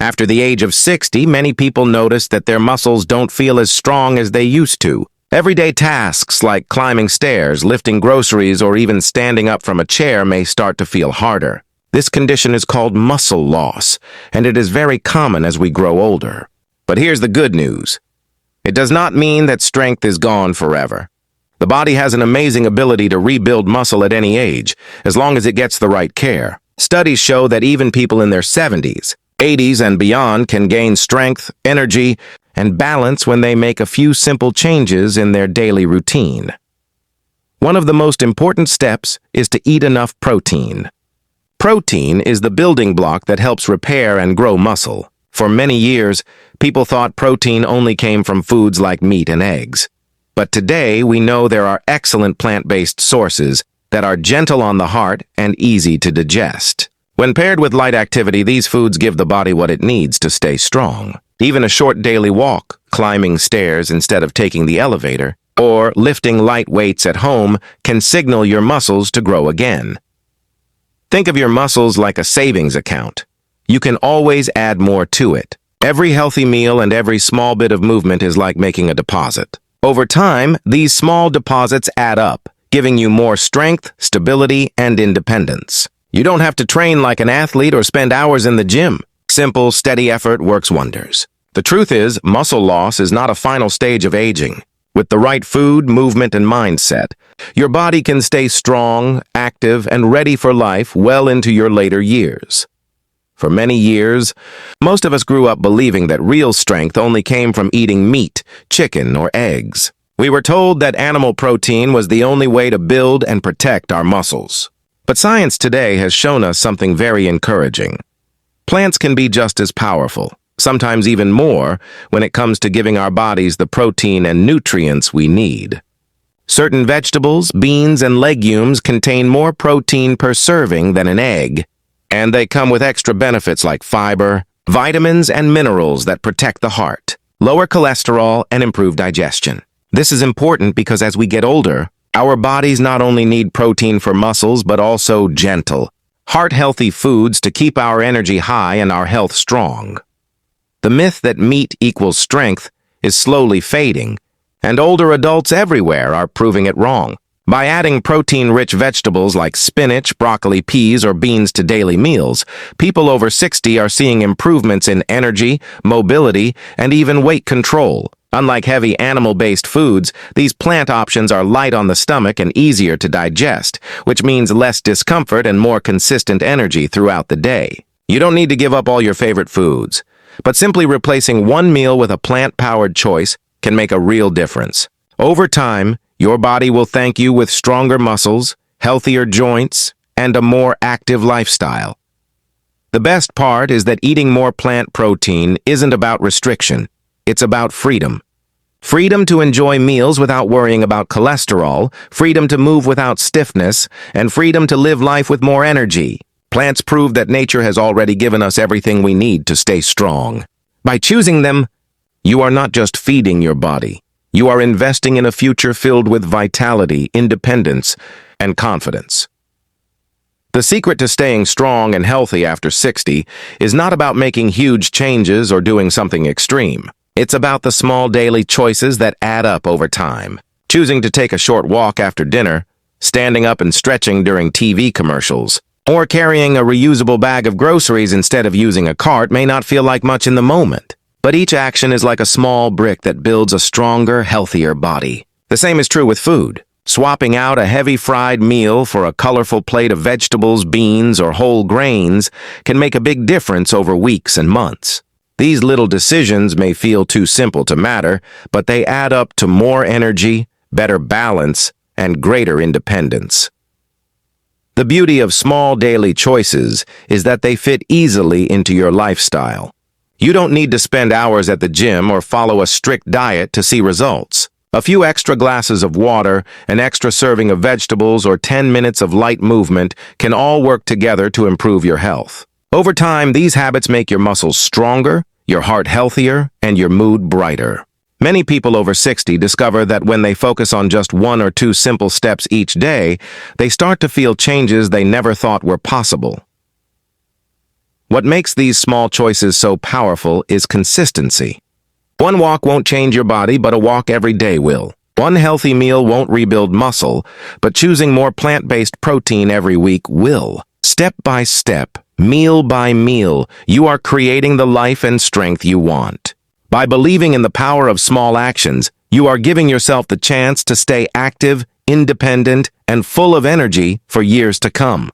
After the age of 60, many people notice that their muscles don't feel as strong as they used to. Everyday tasks like climbing stairs, lifting groceries, or even standing up from a chair may start to feel harder. This condition is called muscle loss, and it is very common as we grow older. But here's the good news. It does not mean that strength is gone forever. The body has an amazing ability to rebuild muscle at any age, as long as it gets the right care. Studies show that even people in their 70s, 80s, and beyond can gain strength, energy, and balance when they make a few simple changes in their daily routine. One of the most important steps is to eat enough protein. Protein is the building block that helps repair and grow muscle. For many years, people thought protein only came from foods like meat and eggs. But today, we know there are excellent plant-based sources that are gentle on the heart and easy to digest. When paired with light activity, these foods give the body what it needs to stay strong. Even a short daily walk, climbing stairs instead of taking the elevator, or lifting light weights at home can signal your muscles to grow again. Think of your muscles like a savings account. You can always add more to it. Every healthy meal and every small bit of movement is like making a deposit. Over time, these small deposits add up, giving you more strength, stability, and independence. You don't have to train like an athlete or spend hours in the gym. Simple, steady effort works wonders. The truth is, muscle loss is not a final stage of aging. With the right food, movement, and mindset, your body can stay strong, active, and ready for life well into your later years. For many years, most of us grew up believing that real strength only came from eating meat, chicken, or eggs. We were told that animal protein was the only way to build and protect our muscles. But science today has shown us something very encouraging. Plants can be just as powerful, sometimes even more, when it comes to giving our bodies the protein and nutrients we need. Certain vegetables, beans, and legumes contain more protein per serving than an egg, and they come with extra benefits like fiber, vitamins, and minerals that protect the heart, lower cholesterol, and improve digestion. This is important because as we get older, our bodies not only need protein for muscles, but also gentle, heart-healthy foods to keep our energy high and our health strong. The myth that meat equals strength is slowly fading, and older adults everywhere are proving it wrong. By adding protein-rich vegetables like spinach, broccoli, peas, or beans to daily meals, people over 60 are seeing improvements in energy, mobility, and even weight control. Unlike heavy animal-based foods, these plant options are light on the stomach and easier to digest, which means less discomfort and more consistent energy throughout the day. You don't need to give up all your favorite foods, but simply replacing one meal with a plant-powered choice can make a real difference. Over time, your body will thank you with stronger muscles, healthier joints, and a more active lifestyle. The best part is that eating more plant protein isn't about restriction. It's about freedom. Freedom to enjoy meals without worrying about cholesterol, freedom to move without stiffness, and freedom to live life with more energy. Plants prove that nature has already given us everything we need to stay strong. By choosing them, you are not just feeding your body. You are investing in a future filled with vitality, independence, and confidence. The secret to staying strong and healthy after 60 is not about making huge changes or doing something extreme. It's about the small daily choices that add up over time. Choosing to take a short walk after dinner, standing up and stretching during TV commercials, or carrying a reusable bag of groceries instead of using a cart may not feel like much in the moment. But each action is like a small brick that builds a stronger, healthier body. The same is true with food. Swapping out a heavy fried meal for a colorful plate of vegetables, beans, or whole grains can make a big difference over weeks and months. These little decisions may feel too simple to matter, but they add up to more energy, better balance, and greater independence. The beauty of small daily choices is that they fit easily into your lifestyle. You don't need to spend hours at the gym or follow a strict diet to see results. A few extra glasses of water, an extra serving of vegetables, or 10 minutes of light movement can all work together to improve your health. Over time, these habits make your muscles stronger, your heart healthier, and your mood brighter. Many people over 60 discover that when they focus on just one or two simple steps each day, they start to feel changes they never thought were possible. What makes these small choices so powerful is consistency. One walk won't change your body, but a walk every day will. One healthy meal won't rebuild muscle, but choosing more plant-based protein every week will. Step by step, meal by meal, you are creating the life and strength you want. By believing in the power of small actions, you are giving yourself the chance to stay active, independent, and full of energy for years to come.